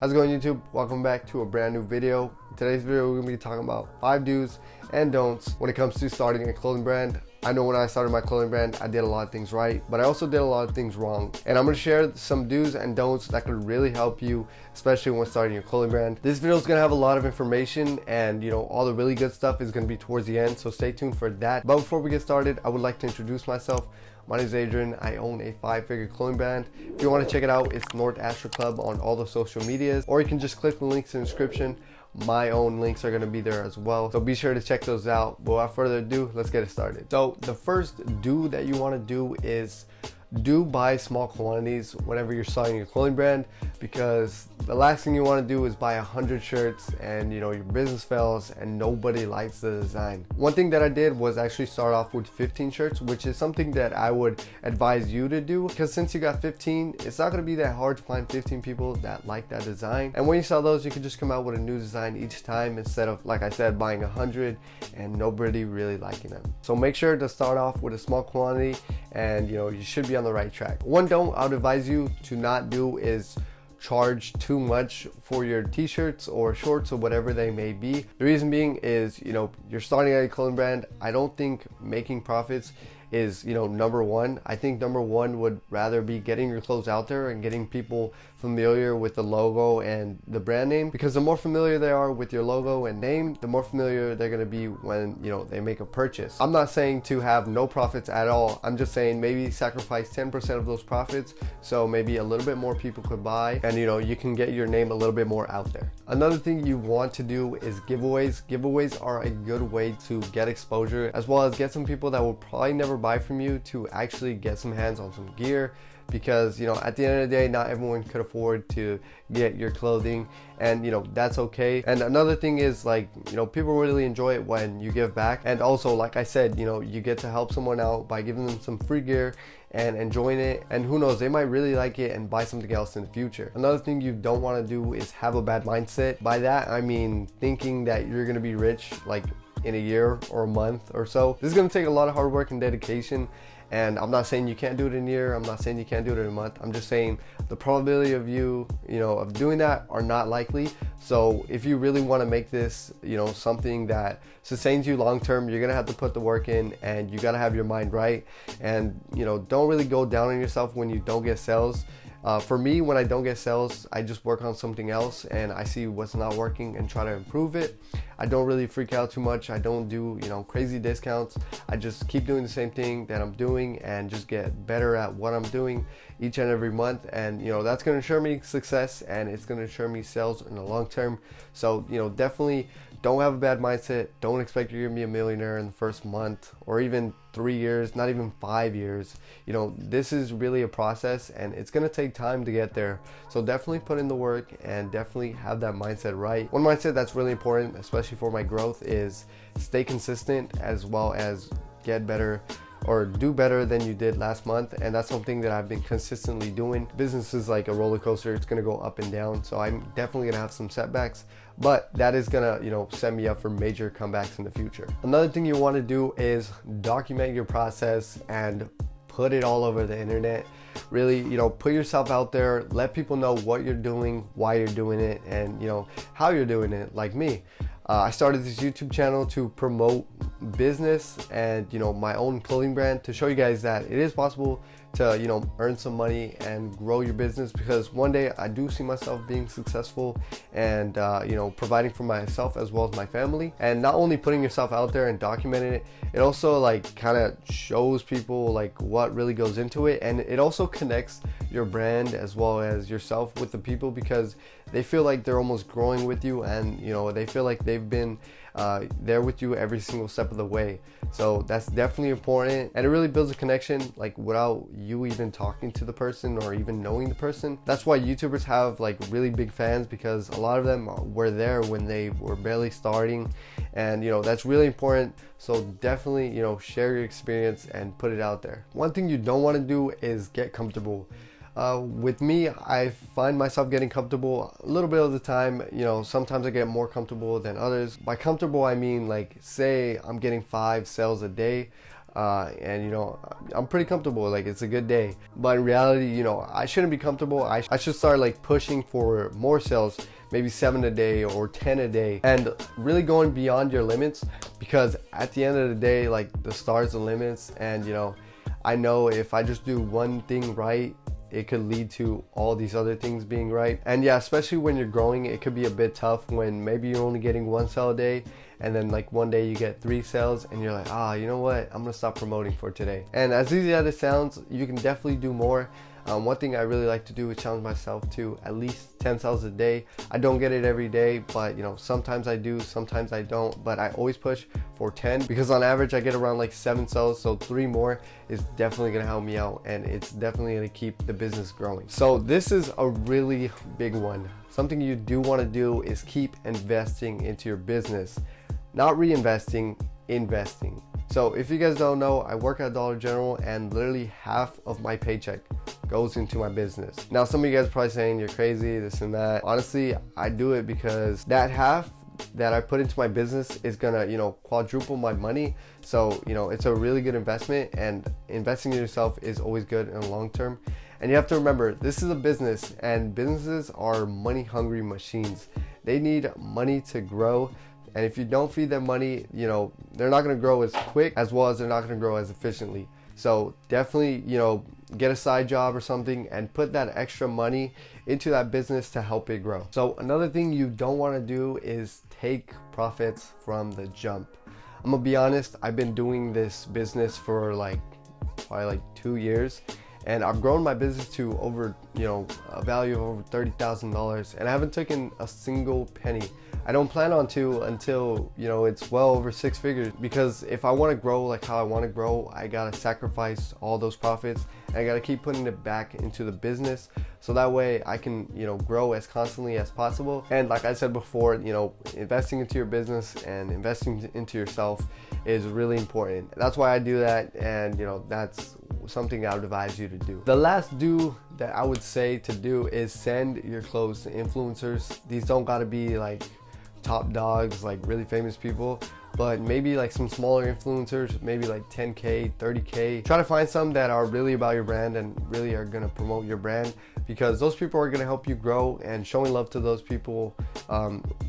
How's it going, YouTube? Welcome back to a brand new video. In today's video, we're going to be talking about 5 do's and don'ts when it comes to starting a clothing brand. I know when I started my clothing brand, I did a lot of things right, but I also did a lot of things wrong. And I'm going to share some do's and don'ts that could really help you, especially when starting your clothing brand. This video is going to have a lot of information, and all the really good stuff is going to be towards the end, so stay tuned for that. But before we get started, I would like to introduce myself. My name is Adrian. I own a 5-figure clothing brand. If you want to check it out, it's North Astro Club on all the social medias, or you can just click the links in the description. My own links are going to be there as well, so be sure to check those out. But without further ado, let's get it started. So the first do that you want to do is buy small quantities whenever you're starting your clothing brand, because the last thing you want to do is buy 100 shirts and your business fails and nobody likes the design. One thing that I did was actually start off with 15 shirts, which is something that I would advise you to do, because since you got 15, it's not going to be that hard to find 15 people that like that design. And when you sell those, you can just come out with a new design each time, instead of, like I said, buying 100 and nobody really liking them. So make sure to start off with a small quantity, and you should be on the right track. One don't I would advise you to not do is charge too much for your t-shirts or shorts or whatever they may be. The reason being is you're starting a clothing brand. I don't think making profits is number one. I think number one would rather be getting your clothes out there and getting people familiar with the logo and the brand name, because the more familiar they are with your logo and name, the more familiar they're going to be when they make a purchase. I'm not saying to have no profits at all. I'm just saying maybe sacrifice 10% of those profits, so maybe a little bit more people could buy, and you can get your name a little bit more out there. Another thing you want to do is giveaways. Giveaways are a good way to get exposure, as well as get some people that will probably never buy from you to actually get some hands on some gear, because at the end of the day, not everyone could afford to get your clothing, and that's okay. And another thing is, people really enjoy it when you give back, and also, like I said, you get to help someone out by giving them some free gear and enjoying it, and who knows, they might really like it and buy something else in the future. Another thing you don't want to do is have a bad mindset. By that I mean thinking that you're going to be rich in a year or a month or so. This is going to take a lot of hard work and dedication, and I'm not saying you can't do it in a year. I'm not saying you can't do it in a month. I'm just saying the probability of of doing that are not likely. So if you really want to make this something that sustains you long term, you're gonna have to put the work in, and you got to have your mind right, and don't really go down on yourself when you don't get sales. For me, when I don't get sales, I just work on something else and I see what's not working and try to improve it. I don't really freak out too much. I don't do crazy discounts. I just keep doing the same thing that I'm doing and just get better at what I'm doing each and every month, and that's going to ensure me success, and it's going to ensure me sales in the long term. So definitely don't have a bad mindset. Don't expect you're gonna be a millionaire in the first month, or even 3 years, not even 5 years. This is really a process, and it's gonna take time to get there. So definitely put in the work and definitely have that mindset right. One mindset that's really important, especially for my growth, is stay consistent, as well as get better or do better than you did last month. And that's something that I've been consistently doing. Business is like a roller coaster. It's gonna go up and down, so I'm definitely gonna have some setbacks, but that is gonna set me up for major comebacks in the future. Another thing you want to do is document your process and put it all over the internet. Really put yourself out there, let people know what you're doing, why you're doing it, and how you're doing it. Like me, I started this YouTube channel to promote business and my own clothing brand, to show you guys that it is possible to earn some money and grow your business, because one day I do see myself being successful and providing for myself as well as my family. And not only putting yourself out there and documenting it, it also kind of shows people what really goes into it, and it also connects your brand as well as yourself with the people, because they feel like they're almost growing with you, and they feel like they've been there with you every single step of the way. So that's definitely important, and it really builds a connection without you even talking to the person or even knowing the person. That's why YouTubers have really big fans, because a lot of them were there when they were barely starting, and that's really important. So definitely share your experience and put it out there. One thing you don't want to do is get comfortable. With me, I find myself getting comfortable a little bit of the time. Sometimes I get more comfortable than others. By comfortable, I mean say I'm getting 5 sales a day. and you know, I'm pretty comfortable, like it's a good day. But in reality, you know, I shouldn't be comfortable. I should start like pushing for more sales, maybe 7 a day or 10 a day, and really going beyond your limits, because at the end of the day, like the stars the limits. And you know, I know if I just do one thing right, it could lead to all these other things being right. And yeah, especially when you're growing, it could be a bit tough when maybe you're only getting 1 sale a day, and then like one day you get 3 sales and you're like, you know what, I'm gonna stop promoting for today. And as easy as it sounds, you can definitely do more. One thing I really like to do is challenge myself to at least 10 sales a day. I don't get it every day, but you know, sometimes I do, sometimes I don't, but I always push for 10, because on average I get around like 7 sales, so 3 more is definitely gonna help me out, and it's definitely gonna keep the business growing. So this is a really big one. Something you do want to do is keep investing into your business, not reinvesting, investing. So if you guys don't know, I work at Dollar General, and literally half of my paycheck goes into my business. Now some of you guys are probably saying you're crazy, this and that. Honestly, I do it because that half that I put into my business is gonna, you know, quadruple my money. So you know, it's a really good investment, and investing in yourself is always good in the long term. And you have to remember, this is a business, and businesses are money hungry machines. They need money to grow. And if you don't feed them money, you know, they're not going to grow as quick, as well as they're not going to grow as efficiently. So definitely, you know, get a side job or something and put that extra money into that business to help it grow. So another thing you don't want to do is take profits from the jump. I'm gonna be honest, I've been doing this business for like probably like 2 years, and I've grown my business to over, you know, a value of over $30,000, and I haven't taken a single penny. I don't plan on to until, you know, it's well over 6 figures, because if I want to grow like how I want to grow, I gotta sacrifice all those profits, and I gotta keep putting it back into the business, so that way I can, you know, grow as constantly as possible. And like I said before, you know, investing into your business and investing into yourself is really important. That's why I do that, and you know, that's something I would advise you to do. The last do that I would say to do is send your clothes to influencers. These don't gotta be like top dogs, like really famous people, but maybe like some smaller influencers, maybe like 10K, 30K. Try to find some that are really about your brand and really are gonna promote your brand, because those people are gonna help you grow, and showing love to those people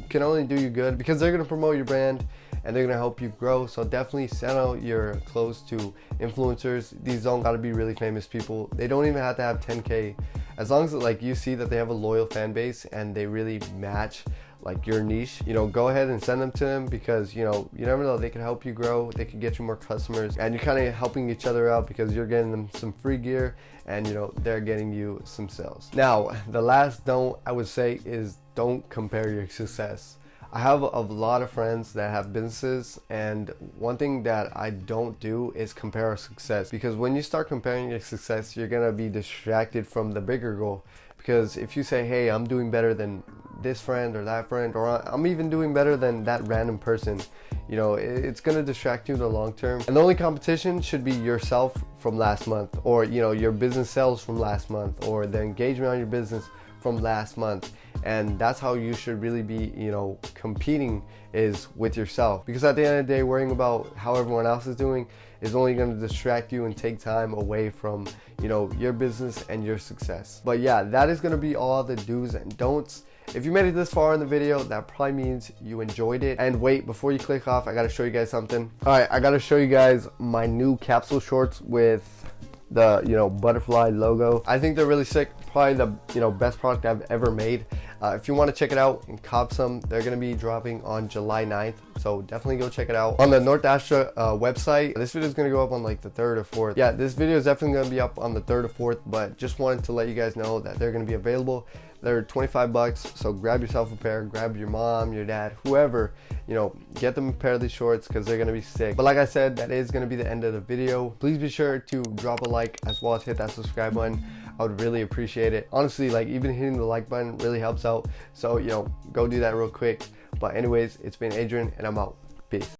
can only do you good, because they're gonna promote your brand and they're gonna help you grow. So definitely send out your clothes to influencers. These don't gotta be really famous people. They don't even have to have 10K. As long as like you see that they have a loyal fan base and they really match like your niche, you know, go ahead and send them to them, because you know, you never know, they can help you grow, they can get you more customers, and you're kind of helping each other out, because you're getting them some free gear, and you know, they're getting you some sales. Now the last don't I would say is don't compare your success. I have a lot of friends that have businesses, and one thing that I don't do is compare our success, because when you start comparing your success, you're gonna be distracted from the bigger goal. Because if you say, hey, I'm doing better than this friend or that friend, or I'm even doing better than that random person, you know, it's gonna distract you in the long term. And the only competition should be yourself from last month, or you know, your business sales from last month, or the engagement on your business from last month. And that's how you should really be, you know, competing, is with yourself. Because at the end of the day, worrying about how everyone else is doing is only going to distract you and take time away from, you know, your business and your success. But yeah, that is going to be all the do's and don'ts. If you made it this far in the video, that probably means you enjoyed it. And wait, before you click off, I got to show you guys something. All right, I got to show you guys my new capsule shorts with the, you know, butterfly logo. I think they're really sick. Probably the, you know, best product I've ever made. If you want to check it out and cop some, they're going to be dropping on July 9th. So definitely go check it out on the North Astra website. This video is going to go up on like the 3rd or 4th. Yeah, this video is definitely going to be up on the 3rd or 4th, but just wanted to let you guys know that they're going to be available. They're 25 bucks, so grab yourself a pair, grab your mom, your dad, whoever, you know, get them a pair of these shorts, because they're gonna be sick. But like I said, that is gonna be the end of the video. Please be sure to drop a like, as well as hit that subscribe button. I would really appreciate it. Honestly, like even hitting the like button really helps out. So, you know, go do that real quick. But anyways, it's been Adrian, and I'm out. Peace.